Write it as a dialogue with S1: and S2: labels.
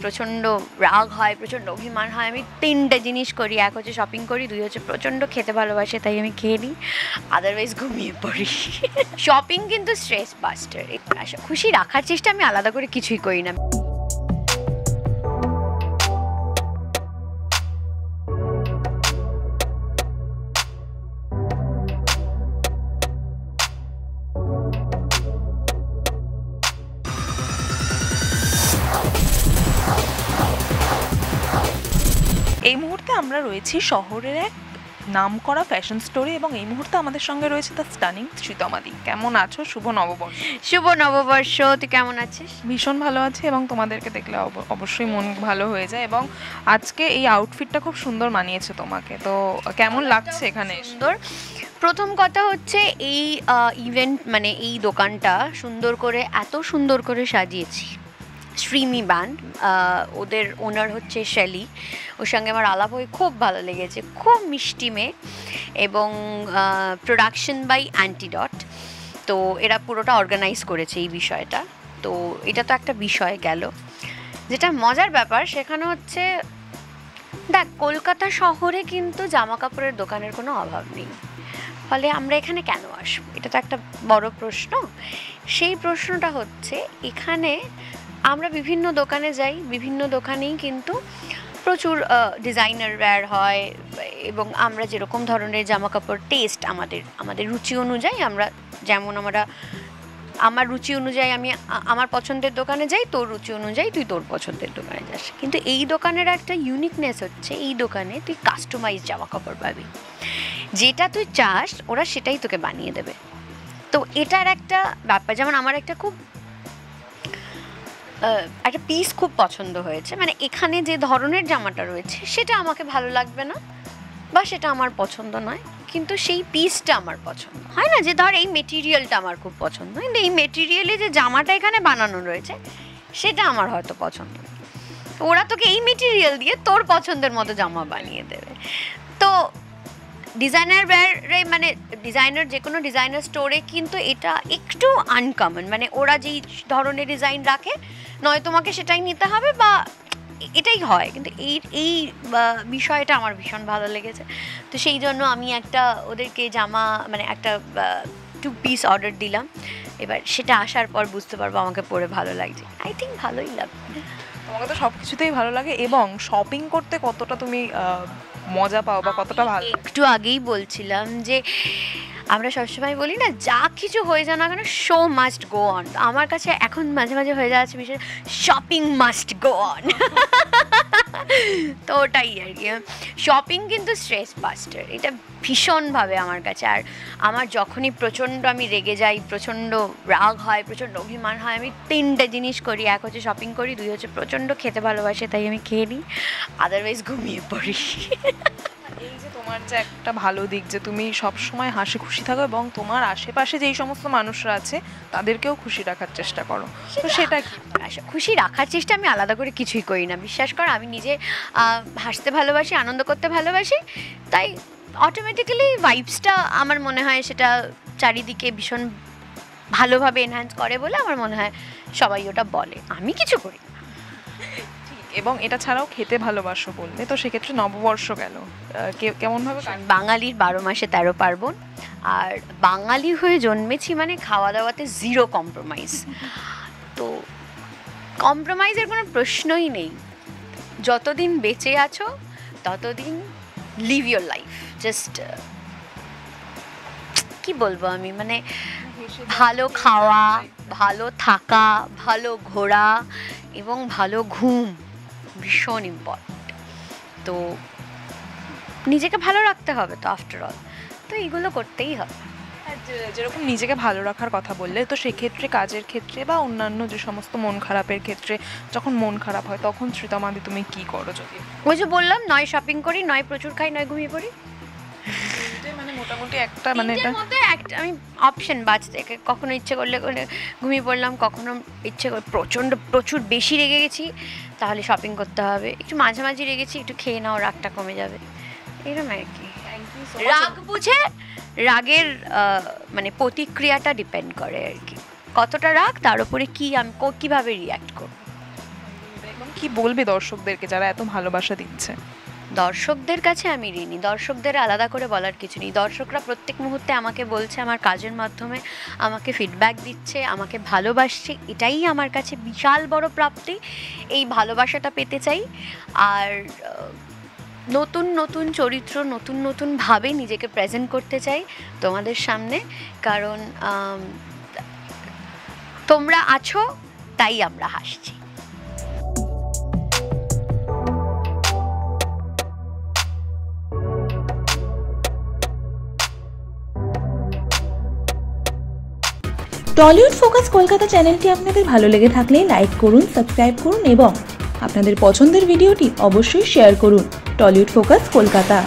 S1: প্রচণ্ড রাগ হয়, প্রচণ্ড অভিমান হয়। আমি 3টে জিনিস করি, 1 হচ্ছে শপিং করি, 2 হচ্ছে প্রচণ্ড খেতে ভালোবাসে তাই আমি খেয়ে নিই, আদারওয়াইজ ঘুমিয়ে পড়ি। শপিং কিন্তু স্ট্রেস বাস্টার। খুশি রাখার চেষ্টা আমি আলাদা করে কিছুই করি না।
S2: এই মুহূর্তে আমরা রয়েছি শহরের এক নামকরা ফ্যাশন স্টোরে এবং এই মুহূর্তে আমাদের সঙ্গে রয়েছে দ্য স্টানিং শ্রীতমাদি। কেমন আছো? শুভ নববর্ষ।
S1: শুভ নববর্ষ। তুই কেমন আছিস?
S2: ভীষণ ভালো আছি এবং তোমাদেরকে দেখলে অবশ্যই মন ভালো হয়ে যায় এবং আজকে এই আউটফিটটা খুব সুন্দর মানিয়েছে তোমাকে। তো কেমন লাগছে এখানে?
S1: সুন্দর। প্রথম কথা হচ্ছে এই ইভেন্ট মানে এই দোকানটা সুন্দর করে এত সুন্দর করে সাজিয়েছি শ্রীমি ব্যান্ড, ওদের ওনার হচ্ছে শেলি, ওর সঙ্গে আমার আলাপ হয়ে খুব ভালো লেগেছে। খুব মিষ্টি মেয়ে এবং প্রোডাকশন বাই অ্যান্টিডট। তো এরা পুরোটা অর্গানাইজ করেছে এই বিষয়টা। তো এটা তো একটা বিষয় গেল। যেটা মজার ব্যাপার সেখানে হচ্ছে দেখ, কলকাতা শহরে কিন্তু জামা কাপড়ের দোকানের কোনো অভাব নেই, ফলে আমরা এখানে কেন আসবো? এটা তো একটা বড় প্রশ্ন। সেই প্রশ্নটা হচ্ছে এখানে আমরা বিভিন্ন দোকানে যাই, বিভিন্ন দোকানেই কিন্তু প্রচুর ডিজাইনার ওয়্যার হয় এবং আমরা যেরকম ধরনের জামা কাপড় টেস্ট আমাদের রুচি অনুযায়ী আমরা আমার রুচি অনুযায়ী আমি আমার পছন্দের দোকানে যাই, তোর রুচি অনুযায়ী তুই তোর পছন্দের দোকানে যাস। কিন্তু এই দোকানের একটা ইউনিকনেস হচ্ছে এই দোকানে তুই কাস্টমাইজ জামা কাপড় পাবি, যেটা তুই চাস ওরা সেটাই তোকে বানিয়ে দেবে। তো এটার একটা ব্যাপার, যেমন আমার একটা পিস খুব পছন্দ হয়েছে, মানে এখানে যে ধরনের জামাটা রয়েছে সেটা আমাকে ভালো লাগবে না বা সেটা আমার পছন্দ নয়, কিন্তু সেই পিসটা আমার পছন্দ হয়। না যে ধর এই মেটেরিয়ালটা আমার খুব পছন্দ, কিন্তু এই মেটেরিয়ালে যে জামাটা এখানে বানানো রয়েছে সেটা আমার হয়তো পছন্দ নয়। ওরা তোকে এই মেটেরিয়াল দিয়ে তোর পছন্দের মতো জামা বানিয়ে দেবে। তো ডিজাইনার ওয়্যারে মানে ডিজাইনার যে কোনো ডিজাইনার স্টোরে কিন্তু এটা একটু আনকমন, মানে ওরা যেই ধরনের ডিজাইন রাখে নয় তোমাকে সেটাই নিতে হবে বা এটাই হয়, কিন্তু এই বিষয়টা আমার ভীষণ ভালো লেগেছে। তো সেই জন্য আমি একটা ওদেরকে জামা মানে একটা 2 পিস অর্ডার দিলাম। এবার সেটা আসার পর বুঝতে পারবো আমাকে পরে ভালো লাগছে। আই থিঙ্ক ভালোই লাগবে।
S2: তোমাকে তো সব কিছুতেই ভালো লাগে এবং শপিং করতে কতটা তুমি মজা পাও বা কতটা ভালো?
S1: একটু আগেই বলছিলাম যে আমরা সবসময় বলি না যা কিছু হয়ে যায় না কেন শো মাস্ট গো অন, আমার কাছে এখন মাঝে মাঝে হয়ে যাচ্ছে বিষয় শপিং মাস্ট গো অন। তো ওটাই আর কি, শপিং কিন্তু স্ট্রেস বাস্টার, এটা ভীষণভাবে আমার কাছে। আর আমার যখনই প্রচণ্ড আমি রেগে যাই, প্রচণ্ড রাগ হয়, প্রচণ্ড অভিমান হয়, আমি 3টে জিনিস করি, 1 হচ্ছে শপিং করি, 2 হচ্ছে প্রচণ্ড খেতে ভালোবাসে তাই আমি খেয়ে নিই, আদারওয়াইজ ঘুমিয়ে পড়ি।
S2: এই যে তোমার যে একটা ভালো দিক যে তুমি সব সময় হাসি খুশি থাকো এবং তোমার আশেপাশে যেই সমস্ত মানুষরা আছে তাদেরকেও খুশি রাখার চেষ্টা করো, তো সেটা কি?
S1: খুশি রাখার চেষ্টা আমি আলাদা করে কিছুই করি না, বিশ্বাস কর। আমি নিজে হাসতে ভালোবাসি, আনন্দ করতে ভালোবাসি, তাই অটোমেটিক্যালি ভাইবসটা আমার মনে হয় সেটা চারিদিকে ভীষণ ভালোভাবে এনহ্যান্স করে বলে আমার মনে হয় সবাই ওটা বলে, আমি কিছু করি না।
S2: এবং এটা ছাড়াও খেতে ভালোবাসো বললে, তো সেক্ষেত্রে নববর্ষ গেল কেমনভাবে?
S1: বাঙালির 12 মাসে 13 পার্বণ, আর বাঙালি হয়ে জন্মেছি মানে খাওয়া দাওয়াতে জিরো কম্প্রোমাইজ। তো কম্প্রোমাইজের কোনো প্রশ্নই নেই, যতদিন বেঁচে আছো ততদিন লিভ ইয়োর লাইফ, জাস্ট কি বলবো আমি, মানে ভালো খাওয়া, ভালো থাকা, ভালো ঘোরা এবং ভালো ঘুম ভীষণ ইম্পর্টেন্ট। তো নিজেকে ভালো রাখতে হবে তো আফটার অল, তো এইগুলো করতেই হবে।
S2: যেরকম নিজেকে ভালো রাখার কথা বললে, তো সেক্ষেত্রে কাজের ক্ষেত্রে বা অন্যান্য যে সমস্ত মন খারাপের ক্ষেত্রে, যখন মন খারাপ হয় তখন শ্রীতমাদি তুমি কি করো? যদি
S1: ওই যে বললাম, নয় শপিং করি, নয় প্রচুর খাই, নয় ঘুমিয়ে পড়ি,
S2: মানে মোটামুটি একটা মানে এটা
S1: একটা আমি অপশন বাঁচতে, কখনো ইচ্ছে করলে ঘুমিয়ে পড়লাম, কখনো ইচ্ছে করে প্রচুর বেশি রেগে গেছি তাহলে শপিং করতে হবে, একটু মাঝামাঝি রেগেছি একটু খেয়ে নাও, রাগটা কমে যাবে, এরকম আর কি। রাগ বুঝে রাগের মানে প্রতিক্রিয়াটা ডিপেন্ড করে আর কি, কতটা রাগ তার উপরে কি আমি কীভাবে রিয়্যাক্ট করব।
S2: এবং কি বলবে দর্শকদেরকে যারা এত ভালোবাসা দিচ্ছে?
S1: দর্শকদের কাছে আমি ঋণী, দর্শকদের আলাদা করে বলার কিছু নেই। দর্শকরা প্রত্যেক মুহূর্তে আমাকে বলছে, আমার কাজের মাধ্যমে আমাকে ফিডব্যাক দিচ্ছে, আমাকে ভালোবাসছে, এটাই আমার কাছে বিশাল বড় প্রাপ্তি। এই ভালোবাসাটা পেতে চাই। আর নতুন নতুন চরিত্র, নতুন নতুনভাবে নিজেকে প্রেজেন্ট করতে চাই তোমাদের সামনে, কারণ তোমরা আছো তাই আমরা হাসছি।
S3: টলিউড ফোকাস কলকাতা চ্যানেলটি আপনাদের ভালো লেগে থাকলে লাইক করুন, সাবস্ক্রাইব করুন এবং আপনাদের পছন্দের ভিডিওটি অবশ্যই শেয়ার করুন। Tollywood focus Kolkata.